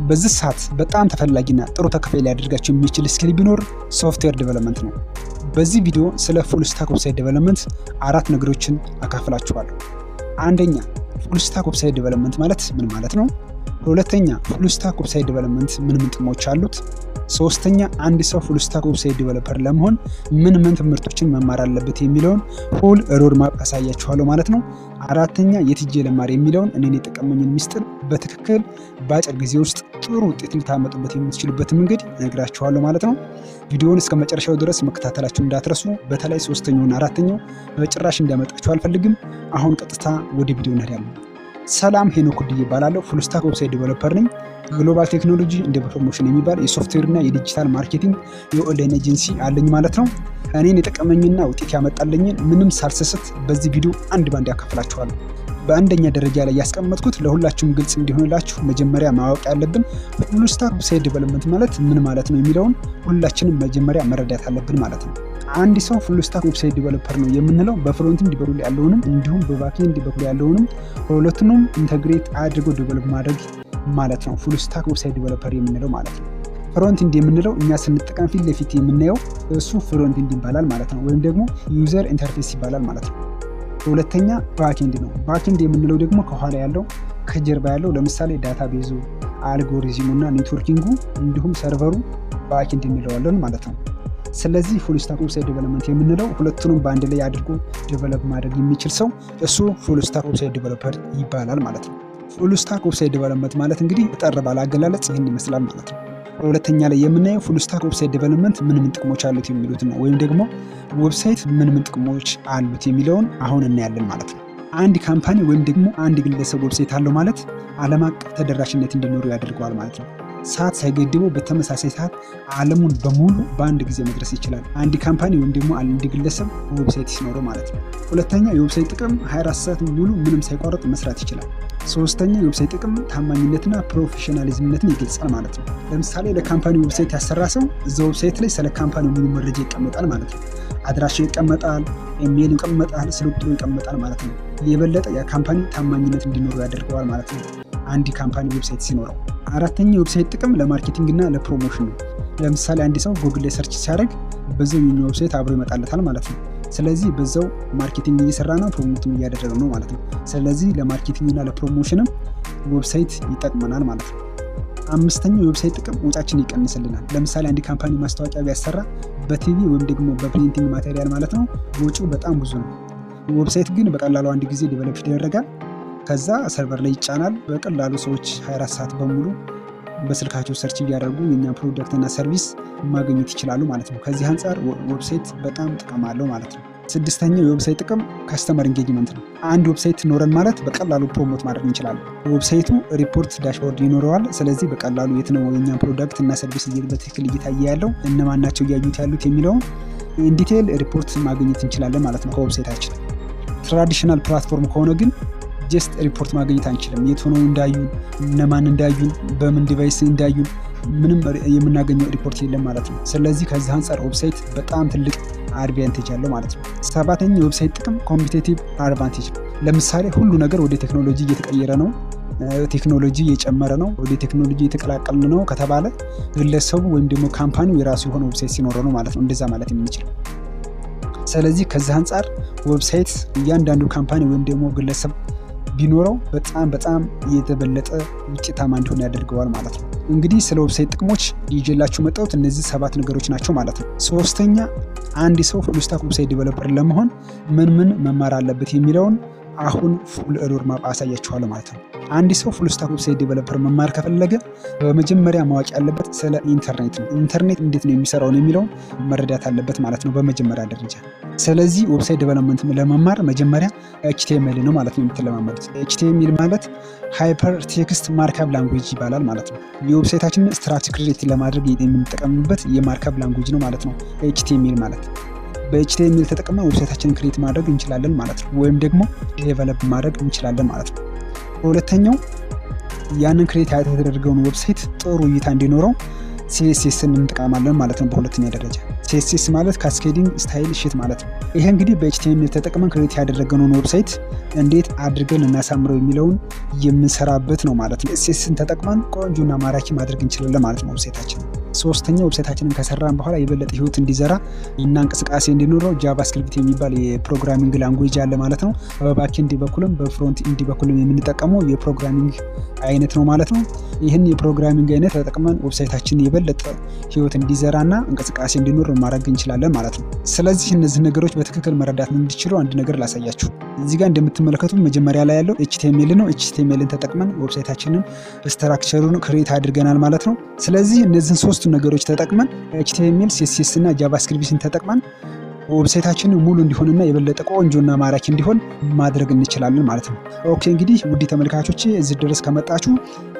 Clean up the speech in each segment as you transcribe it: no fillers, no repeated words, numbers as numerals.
በዚህ ሰዓት በጣም ተፈላጊና ጥሩ ተከፋይ ሊያደርጋቸው የሚችል ስኪል ቢኖር ሶፍትዌር ዴቨሎፕመንት ነው። በዚህ ቪዲዮ ስለ ፉል ስታክ ዌብሳይት ዴቨሎፕመንት 4 ነገሮችን አካፍላችኋለሁ። አንደኛ ፉል ስታክ ዌብሳይት ዴቨሎፕመንት ማለት ምን ማለት ነው? ሁለተኛ ፉል ስታክ ዌብሳይት ዴቨሎፕመንት ምን ጥቅሞች አሉት? ሶስተኛ አንድ ሰው ፉል ስታክ ዌብሳይት ዴቨሎፐር ለመሆን ምን ትምህርቶችን መማር አለበት የሚለውን ፉል ሮድ ማፕ አሳያችኋለሁ ማለት ነው። አራተኛ የትጄ ለማር የሚለውን እኔን የጠቀመኝን ሚስጥር በትክክል በአጭር ጊዜ ውስጥ ጥሩ ውጤት ልታመጡበት የምትችሉበት መንገድ እነግራችኋለሁ ማለት ነው። ቪዲዮውን እስከ መጨረሻው ድረስ መከታተላችሁን እንዳትረሱ። በተለይ ሶስተኛውና አራተኛው በጭራሽ እንዲያመጣችሁ አልፈልግም። አሁን ቀጥታ ወደ ቪዲዮ እንሄዳለን። ሰላም ሄኖክ ኩድዬ እባላለሁ። ፉል ስታክ ዌብሳይት ዴቨሎፐር ነኝ። ግሎባል ቴክኖሎጂ እንደ ፕሮሞሽን የሚባል የሶፍትዌር እና የዲጂታል ማርኬቲንግ የኦንላይን ኤጀንሲ አለኝ ማለት ነው። እኔን የጠቀመኝና ውጤት ያመጣልኝን ምንም ሳልሰስት በዚህ ቪዲዮ አንድ ባንድ ያካፍላችኋለሁ። በአንደኛ ደረጃ ላይ ያስቀመጥኩት ለሁላችሁም ግልጽ እንዲሆንላችሁ መጀመሪያ ማወቅ ያለብን ፉል ስታክ ዌብሳይት ዴቨሎፕመንት ማለት ምን ማለት ነው የሚለውን ሁላችንም መጀመሪያ መረዳት አለብን ማለት ነው። አንድ ሰው ፉል ስታክ ዌብሳይት ዴቨሎፐር ነው የምንለው በፍሮንት ኤንድ በኩል ያለውንም እንዲሁም በባክ ኤንድ በኩል ያለውንም ሁለቱንም ኢንተግሬት አድርጎ ዴቨሎፕ ማድረግ ማለት ነው ፉል ስታክ ዌብሳይት ዴቨሎፐር የምንለው ማለት ነው። ፍሮንት ኤንድ የምንለው እኛ ስንጠቀም ፊት ለፊት የምናየው እሱ ፍሮንት ኤንድ ይባላል ማለት ነው፣ ወይም ደግሞ ዩዘር ኢንተርፌስ ይባላል ማለት ነው። ሁለተኛ ባክ ኤንድ ነው። ባክ ኤንድ የምንለው ደግሞ ከኋላ ያለው ከጀርባ ያለው ለምሳሌ ዳታቤዙ፣ አልጎሪዝሙ እና ኔትወርኪንጉ እንዲሁም ሰርቨሩ ባክ ኤንድ እንለዋለን ማለት ነው። ስለዚህ ፉል ስታክ ዌብሳይት ዴቨሎፕመንት የምንለው ሁለቱንም በአንድ ላይ አድርጎ ዴቨሎፕ ማድረግ የሚችል ሰው እሱ ፉል ስታክ ዌብሳይት ዴቨሎፐር ይባላል ማለት ነው። ፉል ስታክ ዌብሳይት ዴቨሎፕመንት ማለት እንግዲህ ጠር ባለ አገላለጽ ይህን ይመስላል ማለት ነው። ሁለተኛ ላይ የምናየው ፉል ስታክ ዌብሳይት ዴቨሎፕመንት ምን ጥቅሞች አሉት የሚሉት ነው፣ ወይም ደግሞ ዌብሳይት ምን ጥቅሞች አሉት የሚለውን አሁን እናያለን ማለት ነው። አንድ ካምፓኒ ወይም ደግሞ አንድ ግለሰብ ዌብሳይት አለው ማለት ዓለም አቀፍ ተደራሽነት እንዲኖሩ ያደርገዋል ማለት ነው። ሰዓት ሳይገድበው በተመሳሳይ ሰዓት ዓለሙን በሙሉ በአንድ ጊዜ መድረስ ይችላል አንድ ካምፓኒ ወይም ደግሞ አንድ ግለሰብ ዌብሳይት ሲኖረው ማለት ነው። ሁለተኛ የዌብሳይት ጥቅም 24 ሰዓት ሙሉ ምንም ሳይቋረጥ መስራት ይችላል። ሶስተኛ የዌብሳይት ጥቅም ታማኝነትና ፕሮፌሽናሊዝምነትን ይገልጻል ማለት ነው። ለምሳሌ ለካምፓኒ ዌብሳይት ያሰራ ሰው እዛ ዌብሳይት ላይ ስለ ካምፓኒ ሙሉ መረጃ ይቀመጣል ማለት ነው። አድራሻው ይቀመጣል፣ ኢሜይል ይቀመጣል፣ ስልክ ቁጥሩ ይቀመጣል ማለት ነው። የበለጠ የካምፓኒ ታማኝነት እንዲኖረው ያደርገዋል ማለት ነው አንድ ካምፓኒ ዌብሳይት ሲኖረው። አራተኛ የዌብሳይት ጥቅም ለማርኬቲንግ እና ለፕሮሞሽን ነው። ለምሳሌ አንድ ሰው ጉግል ላይ ሰርች ሲያደርግ በዛው የኛው ዌብሳይት አብሮ ይመጣለታል ማለት ነው። ስለዚህ በዛው ማርኬቲንግ እየሰራ ነው፣ ፕሮሞቲንግ እያደረገ ነው ማለት ነው። ስለዚህ ለማርኬቲንግ እና ለፕሮሞሽንም ዌብሳይት ይጠቅመናል ማለት ነው። አምስተኛው የዌብሳይት ጥቅም ወጪያችንን ይቀንስልናል። ለምሳሌ አንድ ካምፓኒ ማስታወቂያ ቢያሰራ በቲቪ ወይም ደግሞ በፕሪንቲንግ ማቴሪያል ማለት ነው ወጪው በጣም ብዙ ነው። ዌብሳይት ግን በቀላሉ አንድ ጊዜ ዴቨሎፕ ይደረጋል፣ ከዛ ሰርቨር ላይ ይጫናል። በቀላሉ ሰዎች 24 ሰዓት በሙሉ በስልካቸው ሰርች እያደረጉ የኛን ፕሮዳክት እና ሰርቪስ ማግኘት ይችላሉ ማለት ነው። ከዚህ አንጻር ዌብሳይት በጣም ጥቅም አለው ማለት ነው። ስድስተኛው የዌብሳይት ጥቅም ካስተመር ኢንጌጅመንት ነው። አንድ ዌብሳይት ኖረን ማለት በቀላሉ ፕሮሞት ማድረግ እንችላለን። ዌብሳይቱ ሪፖርት ዳሽቦርድ ይኖረዋል። ስለዚህ በቀላሉ የት ነው የኛን ፕሮዳክት እና ሰርቪስ በትክክል እየታየ ያለው፣ እነማን ናቸው እያዩት ያሉት የሚለውን ኢንዲቴል ሪፖርት ማግኘት እንችላለን ማለት ነው ከዌብሳይታችን። ትራዲሽናል ፕላትፎርም ከሆነ ግን ጀስት ሪፖርት ማግኘት አንችልም። የት ሆነው እንዳዩን፣ እነማን እንዳዩን፣ በምን ዲቫይስ እንዳዩን ምንም የምናገኘው ሪፖርት የለም ማለት ነው። ስለዚህ ከዚህ አንጻር ዌብሳይት በጣም ትልቅ አድቫንቴጅ አለው ማለት ነው። ሰባተኛው የዌብሳይት ጥቅም ኮምፒቲቲቭ አድቫንቴጅ ነው። ለምሳሌ ሁሉ ነገር ወደ ቴክኖሎጂ እየተቀየረ ነው፣ ቴክኖሎጂ እየጨመረ ነው፣ ወደ ቴክኖሎጂ እየተቀላቀልን ነው ከተባለ ግለሰቡ ወይም ደግሞ ካምፓኒው የራሱ የሆነ ዌብሳይት ሲኖረው ነው ማለት ነው እንደዛ ማለት የምንችለው። ስለዚህ ከዚህ አንጻር ዌብሳይት እያንዳንዱ ካምፓኒ ወይም ደግሞ ግለሰብ ቢኖረው በጣም የተበለጠ ውጤታማ እንዲሆን ያደርገዋል ማለት ነው። እንግዲህ ስለ ዌብሳይት ጥቅሞች ይዤላችሁ መጣሁት እነዚህ 7 ነገሮች ናቸው ማለት ነው። ሶስተኛ አንድ ሰው ፉል ስታክ ዌብሳይት ዴቨሎፐር ለመሆን ምን መማር አለበት የሚለውን አሁን ፉል ሮድ ማፕ አሳያችኋለሁ ማለት ነው። አንድ ሰው ፉል ስታክ ዌብሳይት ዴቨሎፐር መማር ከፈለገ በመጀመሪያ ማወቅ ያለበት ስለ ኢንተርኔት ነው። ኢንተርኔት እንዴት ነው የሚሰራውን የሚለውን መረዳት አለበት ማለት ነው በመጀመሪያ ደረጃ። ስለዚህ ዌብሳይት ዴቨሎፕመንት ለመማር መጀመሪያ ኤችቲኤምኤል ነው ማለት ነው የምትለማመዱት። ኤችቲኤምኤል ማለት ሃይፐር ቴክስት ማርክአፕ ላንጉዌጅ ይባላል ማለት ነው። የዌብሳይታችንን ስትራክቸር ክሬት ለማድረግ የምንጠቀምበት የማርክአፕ ላንጉዌጅ ነው ማለት ነው ኤችቲኤምኤል ማለት። በኤችቲኤምኤል ተጠቅመን ዌብሳይታችንን ክሬት ማድረግ እንችላለን ማለት ነው፣ ወይም ደግሞ ዴቨሎፕ ማድረግ እንችላለን ማለት ነው። ሁለተኛው ያንን ክሬት የተደረገውን ዌብሳይት ጥሩ እይታ እንዲኖረው ሲኤስኤስን እንጠቀማለን ማለት ነው። በሁለተኛ ደረጃ ሲኤስኤስ ማለት ካስኬዲንግ ስታይል ሺት ማለት ነው። ይሄ እንግዲህ በኤችቲኤምኤል ተጠቅመን ክሬት ያደረገነውን ዌብሳይት እንዴት አድርገን እናሳምረው የሚለውን የምንሰራበት ነው ማለት ነው። ሲኤስኤስን ተጠቅመን ቆንጆና ማራኪ ማድረግ እንችላለን ማለት ነው ዌብሳይታችን። ሶስተኛ ዌብሳይታችንን ከሰራን በኋላ የበለጠ ህይወት እንዲዘራ እና እንቅስቃሴ እንዲኖረው ጃቫስክሪፕት የሚባል የፕሮግራሚንግ ላንጉዌጅ አለ ማለት ነው። በባክኤንድ በኩልም በፍሮንት ኢንድ በኩልም የምንጠቀመው የፕሮግራሚንግ አይነት ነው ማለት ነው። ይህን የፕሮግራሚንግ አይነት ተጠቅመን ዌብሳይታችን የበለጠ ህይወት እንዲዘራና እንቅስቃሴ እንዲኖር ማድረግ እንችላለን ማለት ነው። ስለዚህ እነዚህ ነገሮች በትክክል መረዳት እንዲችሉ አንድ ነገር ላሳያችሁ። እዚህ ጋር እንደምትመለከቱት መጀመሪያ ላይ ያለው ኤችቲኤምኤል ነው። ኤችቲኤምኤልን ተጠቅመን ዌብሳይታችንን ስትራክቸሩን ክሬት አድርገናል ማለት ነው። ስለዚህ እነዚህን ሶስቱ ነገሮች ተጠቅመን ኤችቲኤምኤል፣ ሲኤስኤስ እና ጃቫስክሪፕትን ተጠቅመን ዌብሳይታችንን ሙሉ እንዲሆንና የበለጠ ቆንጆና ማራኪ እንዲሆን ማድረግ እንችላለን ማለት ነው። ኦኬ እንግዲህ ውድ ተመልካቾች እዚህ ድረስ ከመጣችሁ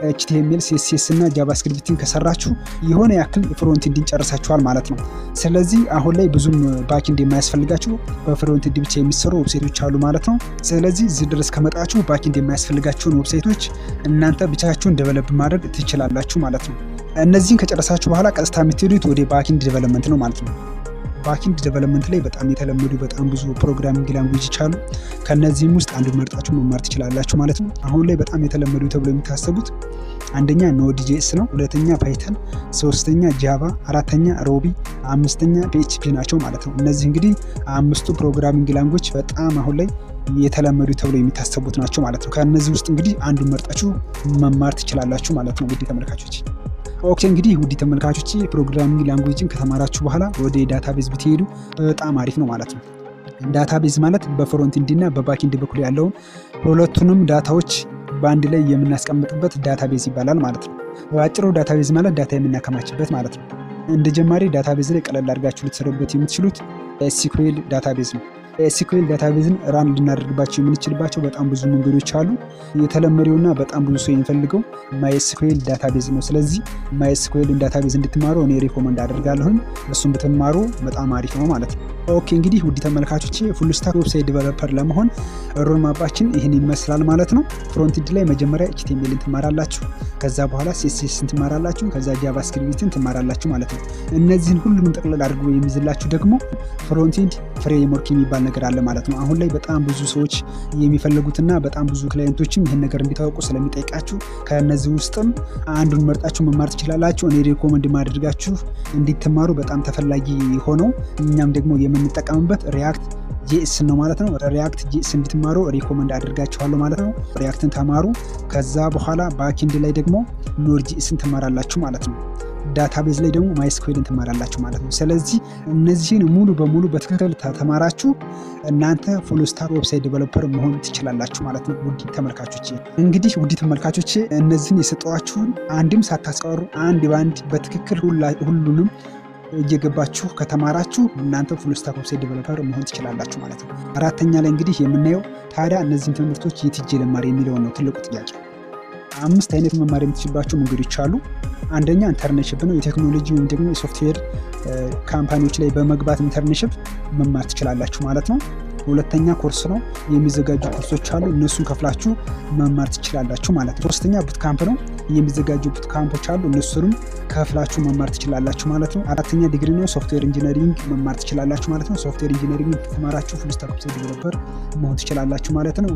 ኤችቲኤምኤል፣ ሲኤስኤስ እና ጃቫስክሪፕትን ከሰራችሁ የሆነ ያክል ፍሮንት ኢንድን ጨርሳችኋል ማለት ነው። ስለዚህ አሁን ላይ ብዙም ባክኤንድ የማያስፈልጋችሁ በፍሮንት ኢንድ ብቻ የሚሰሩ ዌብሳይቶች አሉ ማለት ነው። ስለዚህ እዚህ ድረስ ከመጣችሁ ባክኤንድ የማያስፈልጋችሁን ዌብሳይቶች እናንተ ብቻችሁን ዴቨሎፕ ማድረግ ትችላላችሁ ማለት ነው። እነዚህን ከጨረሳችሁ በኋላ ቀጥታ የምትሄዱት ወደ ባክኤንድ ዴቨሎፕመንት ነው ማለት ነው። ባክኤንድ ዴቨሎፕመንት ላይ በጣም የተለመዱ በጣም ብዙ ፕሮግራሚንግ ላንጉዌጆች አሉ። ከነዚህም ውስጥ አንዱን መርጣችሁ መማር ትችላላችሁ ማለት ነው። አሁን ላይ በጣም የተለመዱ ተብሎ የሚታሰቡት አንደኛ ኖድ.js ነው፣ ሁለተኛ ፓይተን፣ ሶስተኛ ጃቫ፣ አራተኛ ሩቢ፣ አምስተኛ PHP ናቸው ማለት ነው። እነዚህ እንግዲህ አምስቱ ፕሮግራሚንግ ላንጉዌጅ በጣም አሁን ላይ የተለመዱ ተብሎ የሚታሰቡት ናቸው ማለት ነው። ከነዚህ ውስጥ እንግዲህ አንዱን መርጣችሁ መማር ትችላላችሁ ማለት ነው። ውድ ተመልካቾች ኦኬ እንግዲህ ውድ ተመልካቾች ፕሮግራሚንግ ላንጉዌጅን ከተማራችሁ በኋላ ወደ ዳታቤዝ ብትሄዱ በጣም አሪፍ ነው ማለት ነው። ዳታቤዝ ማለት በፍሮንት ኢንድ እና በባክኤንድ በኩል ያለውን ሁለቱንም ዳታዎች በአንድ ላይ የምናስቀምጥበት ዳታቤዝ ይባላል ማለት ነው። በአጭሩ ዳታቤዝ ማለት ዳታ የምናከማችበት ማለት ነው። እንደ ጀማሪ ዳታቤዝ ላይ ቀለል አድርጋችሁ ልትሰሩበት የምትችሉት ኤስኪዩኤል ዳታቤዝ ነው። ኤስኪዩኤል ዳታቤዝን ራን ልናደርግባቸው የምንችልባቸው በጣም ብዙ መንገዶች አሉ። የተለመደውና በጣም ብዙ ሰው የሚፈልገው ማይኤስኪዩኤል ዳታቤዝ ነው። ስለዚህ ማይኤስኪዩኤልን ዳታቤዝ እንድትማሩ እኔ ሪኮመንድ አደርጋለሁኝ። እሱን ብትማሩ በጣም አሪፍ ነው ማለት ነው። ኦኬ እንግዲህ ውድ ተመልካቾች ፉል ስታክ ዌብሳይት ዴቨሎፐር ለመሆን ሮድ ማፓችን ይህን ይመስላል ማለት ነው። ፍሮንት ኢንድ ላይ መጀመሪያ ኤችቲኤምኤልን ትማራላችሁ፣ ከዛ በኋላ ሲኤስኤስን ትማራላችሁ፣ ከዛ ጃቫስክሪፕትን ትማራላችሁ ማለት ነው። እነዚህን ሁሉንም ጠቅላላ አድርጎ የሚይዝላችሁ ደግሞ ፍሮንት ኢንድ ፍሬምወርክ የሚባል ነገር አለ ማለት ነው። አሁን ላይ በጣም ብዙ ሰዎች የሚፈልጉትና በጣም ብዙ ክላይንቶችም ይህን ነገር እንዲታወቁ ስለሚጠይቃችሁ ከነዚህ ውስጥም አንዱን መርጣችሁ መማር ትችላላችሁ። እኔ ሪኮመንድ ማድረጋችሁ እንዲትማሩ በጣም ተፈላጊ ሆነው እኛም ደግሞ የምንጠቀምበት ሪያክት ጄኤስ ነው ማለት ነው። ሪያክት ጄኤስ እንድትማሩ ሪኮመንድ አድርጋችኋለሁ ማለት ነው። ሪያክትን ተማሩ። ከዛ በኋላ ባክኤንድ ላይ ደግሞ ኖድ.jsን ትማራላችሁ ማለት ነው። ዳታቤዝ ላይ ደግሞ ማይኤስኪዩኤልን ትማራላችሁ ማለት ነው። ስለዚህ እነዚህን ሙሉ በሙሉ በትክክል ተማራችሁ እናንተ ፉል ስታክ ዌብሳይት ዴቨሎፐር መሆን ትችላላችሁ ማለት ነው። ውድ ተመልካቾቼ እንግዲህ ውድ ተመልካቾቼ እነዚህን የሰጠኋችሁን አንድም ሳታስቀሩ አንድ ባንድ በትክክል ሁሉንም እየገባችሁ ከተማራችሁ እናንተ ፉል ስታክ ዌብሳይት ዴቨሎፐር መሆን ትችላላችሁ ማለት ነው። አራተኛ ላይ እንግዲህ የምናየው ታዲያ እነዚህን ትምህርቶች የት ሄጄ ልማር የሚለውን ነው ትልቁ ጥያቄ። 5 አይነት መማር የምትችልባቸው መንገዶች አሉ። አንደኛ ኢንተርንሺፕ ነው። የቴክኖሎጂ ወይም ደግሞ የሶፍትዌር ካምፓኒዎች ላይ በመግባት ኢንተርንሺፕ መማር ትችላላችሁ ማለት ነው። ሁለተኛ ኮርስ ነው። የሚዘጋጁ ኮርሶች አሉ፣ እነሱን ከፍላችሁ መማር ትችላላችሁ ማለት ነው። ሶስተኛ ቡትካምፕ ነው። የሚዘጋጁ ቡትካምፖች አሉ፣ እነሱንም ከፍላችሁ መማር ትችላላችሁ ማለት ነው። አራተኛ ዲግሪ ነው። ሶፍትዌር ኢንጂነሪንግ መማር ትችላላችሁ ማለት ነው። ሶፍትዌር ኢንጂነሪንግ ተማራችሁ ፉል ስታክ ዌብሳይት ዴቨሎፐር መሆን ትችላላችሁ ማለት ነው።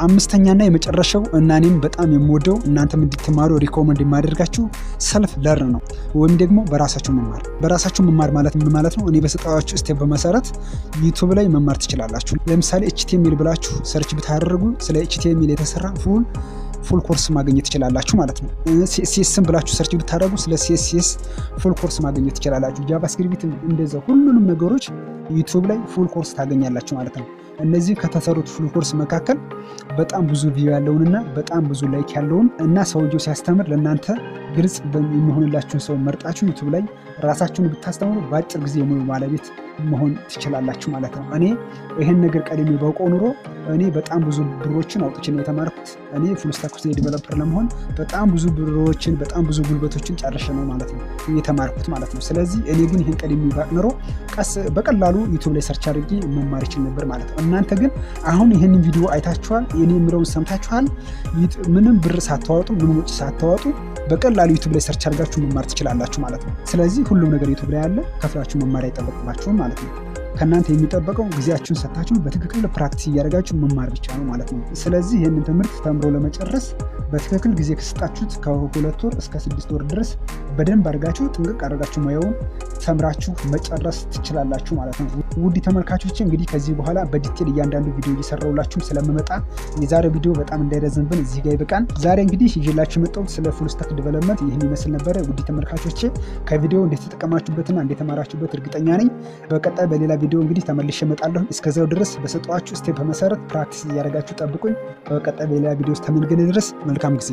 አምስተኛና የመጨረሻው እና እኔም በጣም የምወደው እናንተም እንድትማሩ ሪኮመንድ የማደርጋችሁ ሰልፍ ለርን ነው፣ ወይም ደግሞ በራሳችሁ መማር። በራሳችሁ መማር ማለት ምን ማለት ነው? እኔ በሰጣችሁ ስቴፕ በመሰረት ዩቱብ ላይ መማር ትችላላችሁ። ለምሳሌ ኤችቲኤምኤል ብላችሁ ሰርች ብታደርጉ ስለ ኤችቲኤምኤል የተሰራ ፉል ኮርስ ማግኘት ትችላላችሁ ማለት ነው። ሲኤስኤስን ብላችሁ ሰርች ብታደርጉ ስለ ሲኤስኤስ ፉል ኮርስ ማግኘት ትችላላችሁ። ጃቫስክሪፕት እንደዛ ሁሉንም ነገሮች ዩቱብ ላይ ፉል ኮርስ ታገኛላችሁ ማለት ነው። እነዚህ ከተሰሩት ፉል ኮርስ መካከል በጣም ብዙ ቪዲዮ ያለውንና በጣም ብዙ ላይክ ያለውን እና ሰውየው ሲያስተምር ለእናንተ ግልጽ የሚሆንላችሁን ሰው መርጣችሁ ዩቱብ ላይ ራሳችሁን ብታስተምሩ በአጭር ጊዜ የሙሉ ባለቤት መሆን ትችላላችሁ ማለት ነው። እኔ ይህን ነገር ቀድሜ ባውቀው ኑሮ እኔ በጣም ብዙ ብሮችን አውጥቼ ነው የተማርኩት። እኔ ፉል ስታክ ዌብሳይት ዴቨሎፐር ለመሆን በጣም ብዙ ብሮችን በጣም ብዙ ጉልበቶችን ጨርሼ ነው ማለት ነው የተማርኩት ማለት ነው። ስለዚህ እኔ ግን ይህን ቀድሜ ባውቅ ኑሮ በቀላሉ ዩቱብ ላይ ሰርች አድርጌ መማር ይችል ነበር ማለት ነው። እናንተ ግን አሁን ይህንን ቪዲዮ አይታችኋል። ሰምታችኋል። የኔ የምለውን ሰምታችኋል። ምንም ብር ሳታወጡ ምንም ወጪ ሳታወጡ በቀላሉ ዩቲዩብ ላይ ሰርች አድርጋችሁ መማር ትችላላችሁ ማለት ነው። ስለዚህ ሁሉም ነገር ዩቲዩብ ላይ ያለ፣ ከፍላችሁ መማር አይጠበቅባችሁም ማለት ነው። ከእናንተ የሚጠበቀው ጊዜያችሁን ሰጥታችሁ በትክክል ፕራክቲስ እያደረጋችሁ መማር ብቻ ነው ማለት ነው። ስለዚህ ይህንን ትምህርት ተምሮ ለመጨረስ በትክክል ጊዜ ከሰጣችሁት ከ2 ወር እስከ 6 ወር ድረስ በደንብ አድርጋችሁ ጥንቅቅ አድርጋችሁ ሙያውን ተምራችሁ መጨረስ ትችላላችሁ ማለት ነው። ውድ ተመልካቾች እንግዲህ ከዚህ በኋላ በዲቴል እያንዳንዱ ቪዲዮ እየሰራሁላችሁ ስለምመጣ የዛሬው ቪዲዮ በጣም እንዳይረዝምብን እዚህ ጋር ይበቃን። ዛሬ እንግዲህ ይዤላችሁ የመጣሁት ስለ ፉል ስታክ ዲቨሎፕመንት ይህን ይመስል ነበረ። ውድ ተመልካቾች ከቪዲዮ እንደተጠቀማችሁበትና እንደተማራችሁበት እርግጠኛ ነኝ። በቀጣይ በሌላ ቪዲዮ እንግዲህ ተመልሼ እመጣለሁ። እስከዛው ድረስ በሰጧችሁ ስቴፕ መሰረት ፕራክቲስ እያደረጋችሁ ጠብቁኝ። በቀጣይ በሌላ ቪዲዮ እስከምንገናኝ ድረስ መልካም ጊዜ